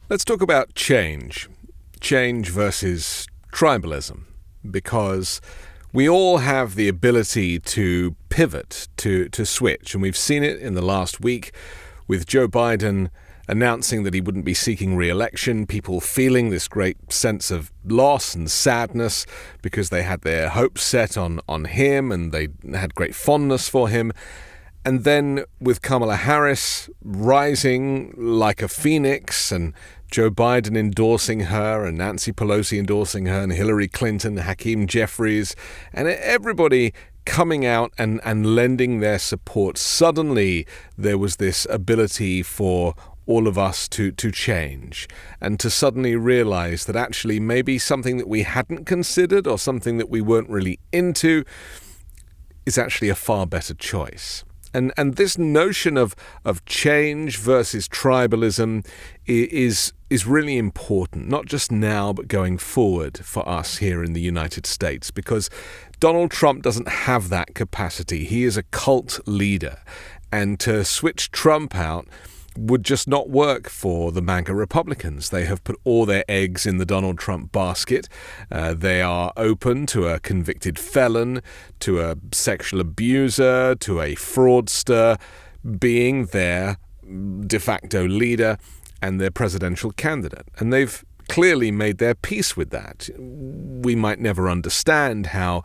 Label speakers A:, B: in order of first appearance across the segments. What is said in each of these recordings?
A: Let's talk about change versus tribalism, because we all have the ability to pivot, to switch, and we've seen it in the last week with Joe Biden announcing that he wouldn't be seeking re-election, people feeling this great sense of loss and sadness because they had their hopes set on him and they had great fondness for him. And then with Kamala Harris rising like a phoenix and Joe Biden endorsing her and Nancy Pelosi endorsing her and Hillary Clinton, Hakeem Jeffries, and everybody coming out and lending their support, suddenly there was this ability for all of us to change and to suddenly realize that actually maybe something that we hadn't considered or something that we weren't really into is actually a far better choice. And this notion of change versus tribalism is really important, not just now, but going forward for us here in the United States, because Donald Trump doesn't have that capacity. He is a cult leader, and to switch Trump out would just not work for the MAGA Republicans. They have put all their eggs in the Donald Trump basket. They are open to a convicted felon, to a sexual abuser, to a fraudster being their de facto leader and their presidential candidate. And they've clearly made their peace with that. We might never understand how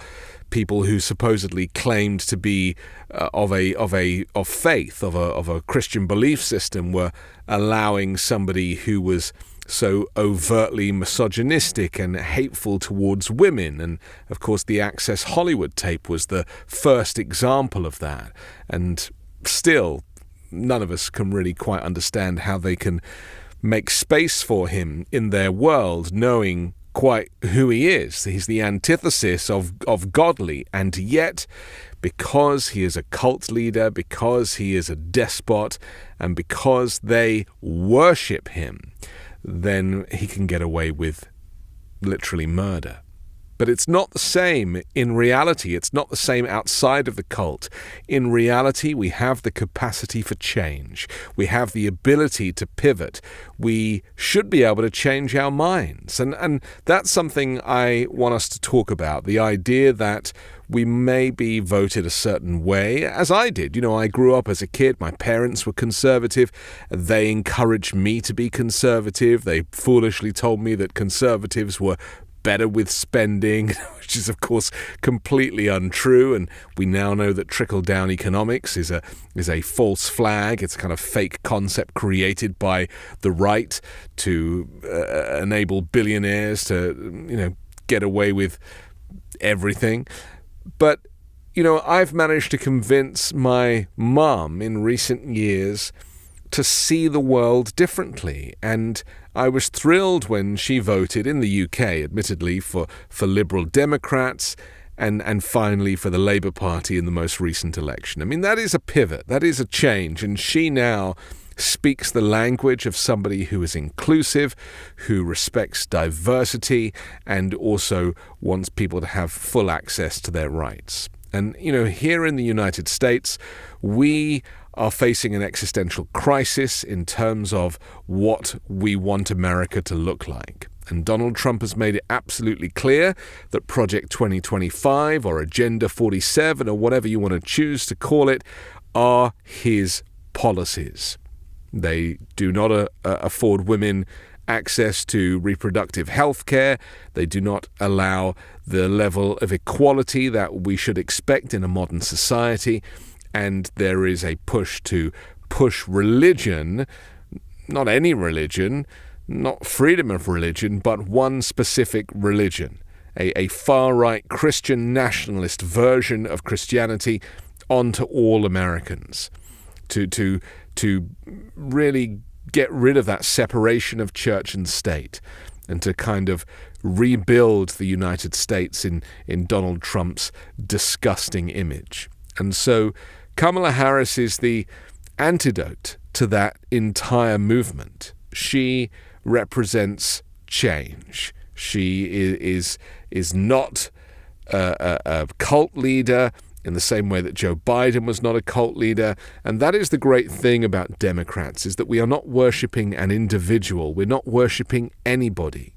A: people who supposedly claimed to be of faith, of a Christian belief system, were allowing somebody who was so overtly misogynistic and hateful towards women. And of course, the Access Hollywood tape was the first example of that. And still, none of us can really quite understand how they can make space for him in their world, knowing quite who he is. He's the antithesis of godly, and yet, because he is a cult leader, because he is a despot, and because they worship him, then he can get away with literally murder. But it's not the same in reality. It's not the same outside of the cult. In reality, we have the capacity for change. We have the ability to pivot. We should be able to change our minds. And that's something I want us to talk about, the idea that we may be voted a certain way, as I did. You know, I grew up as a kid. My parents were conservative. They encouraged me to be conservative. They foolishly told me that conservatives were better with spending, which is of course completely untrue, and we now know that trickle-down economics is a false flag. It's a kind of fake concept created by the right to enable billionaires to get away with everything. But I've managed to convince my mum in recent years to see the world differently, and I was thrilled when she voted in the UK, admittedly, for Liberal Democrats and finally for the Labour Party in the most recent election. I mean, that is a pivot, that is a change, and she now speaks the language of somebody who is inclusive, who respects diversity, and also wants people to have full access to their rights. And, here in the United States, we are facing an existential crisis in terms of what we want America to look like. And Donald Trump has made it absolutely clear that Project 2025 or Agenda 47 or whatever you want to choose to call it are his policies. They do not afford women access to reproductive health care. They do not allow the level of equality that we should expect in a modern society. And there is a push to push religion, not any religion, not freedom of religion, but one specific religion, a far-right Christian nationalist version of Christianity onto all Americans, to really get rid of that separation of church and state, and to kind of rebuild the United States in Donald Trump's disgusting image. And so Kamala Harris is the antidote to that entire movement. She represents change. She is not a cult leader, in the same way that Joe Biden was not a cult leader. And that is the great thing about Democrats, is that we are not worshipping an individual. We're not worshipping anybody.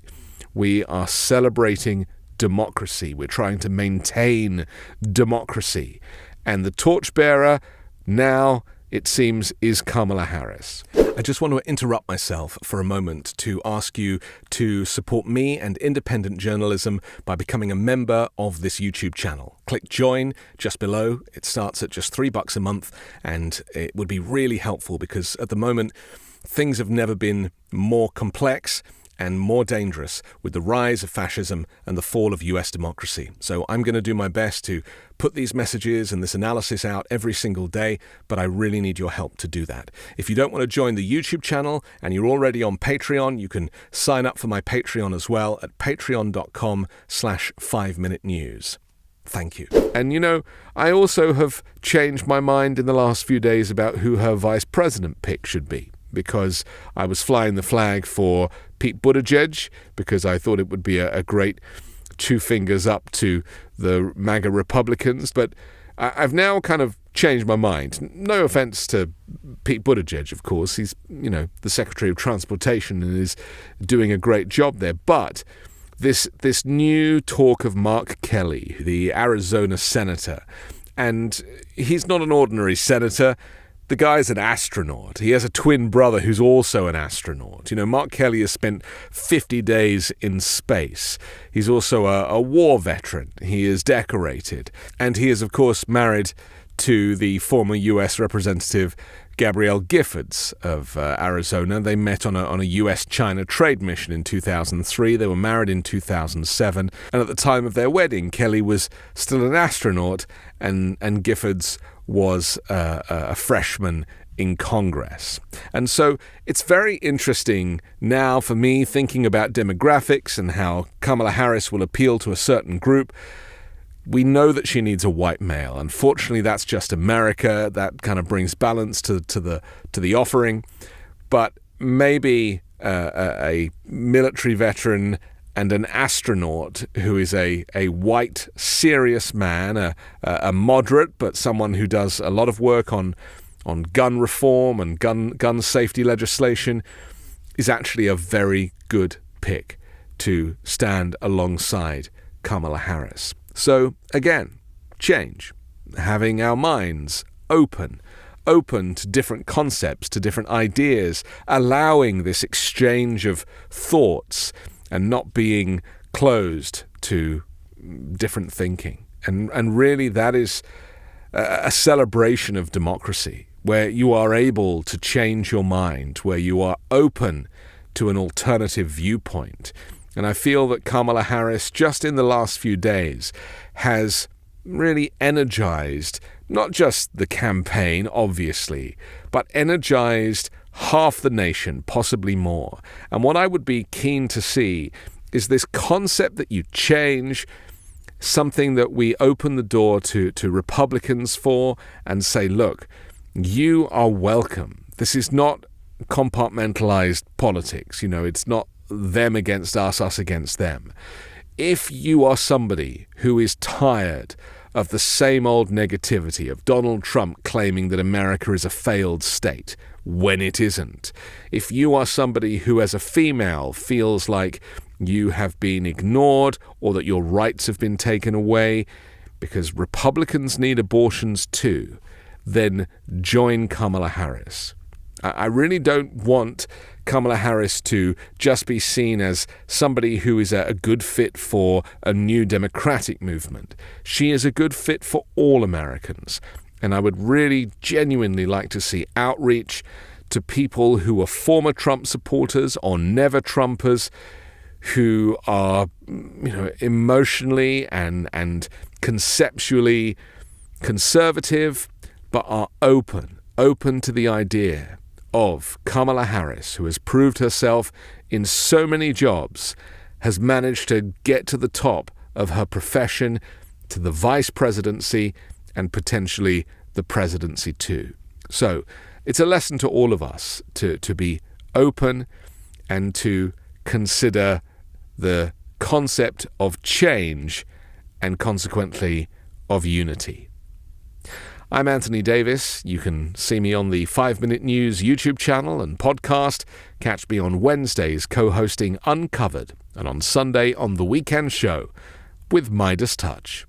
A: We are celebrating democracy. We're trying to maintain democracy. And the torchbearer now, it seems, is Kamala Harris. I just want to interrupt myself for a moment to ask you to support me and independent journalism by becoming a member of this YouTube channel. Click join just below. It starts at just $3 a month, and it would be really helpful because at the moment things have never been more complex and more dangerous with the rise of fascism and the fall of US democracy. So I'm going to do my best to put these messages and this analysis out every single day, but I really need your help to do that. If you don't want to join the YouTube channel and you're already on Patreon, you can sign up for my Patreon as well at patreon.com/5minutenews. Thank you. And you know, I also have changed my mind in the last few days about who her vice president pick should be, because I was flying the flag for Pete Buttigieg because I thought it would be a great two fingers up to the MAGA Republicans. But I've now kind of changed my mind. No offense to Pete Buttigieg, of course. He's, the Secretary of Transportation and is doing a great job there. But this new talk of Mark Kelly, the Arizona senator, and he's not an ordinary senator. The guy's an astronaut. He has a twin brother who's also an astronaut. Mark Kelly has spent 50 days in space. He's also a war veteran. He is decorated. And he is, of course, married to the former U.S. Representative Gabrielle Giffords of Arizona. They met on a U.S.-China trade mission in 2003. They were married in 2007. And at the time of their wedding, Kelly was still an astronaut and Giffords was a freshman in Congress. And so it's very interesting now for me thinking about demographics and how Kamala Harris will appeal to a certain group. We know that she needs a white male. Unfortunately, that's just America. That kind of brings balance to the offering. But maybe a military veteran and an astronaut who is a white, serious man, a moderate, but someone who does a lot of work on gun reform and gun safety legislation, is actually a very good pick to stand alongside Kamala Harris. So, again, change. Having our minds open to different concepts, to different ideas, allowing this exchange of thoughts and not being closed to different thinking. And really that is a celebration of democracy, where you are able to change your mind, where you are open to an alternative viewpoint. And I feel that Kamala Harris, just in the last few days, has really energized not just the campaign, obviously, but energized half the nation, possibly more. And what I would be keen to see is this concept that you change, something that we open the door to Republicans for and say, look, you are welcome. This is not compartmentalized politics. It's not them against us against them. If you are somebody who is tired of the same old negativity of Donald Trump claiming that America is a failed state when it isn't, if you are somebody who as a female feels like you have been ignored or that your rights have been taken away because Republicans need abortions too, then join Kamala Harris. I really don't want Kamala Harris to just be seen as somebody who is a good fit for a new democratic movement. She is a good fit for all Americans. And I would really genuinely like to see outreach to people who are former Trump supporters or never Trumpers, who are, emotionally and conceptually conservative, but are open to the idea of Kamala Harris, who has proved herself in so many jobs, has managed to get to the top of her profession, to the vice presidency, and potentially the presidency too. So it's a lesson to all of us to be open and to consider the concept of change and consequently of unity. I'm Anthony Davis. You can see me on the 5 Minute News YouTube channel and podcast. Catch me on Wednesdays co-hosting Uncovered and on Sunday on The Weekend Show with Midas Touch.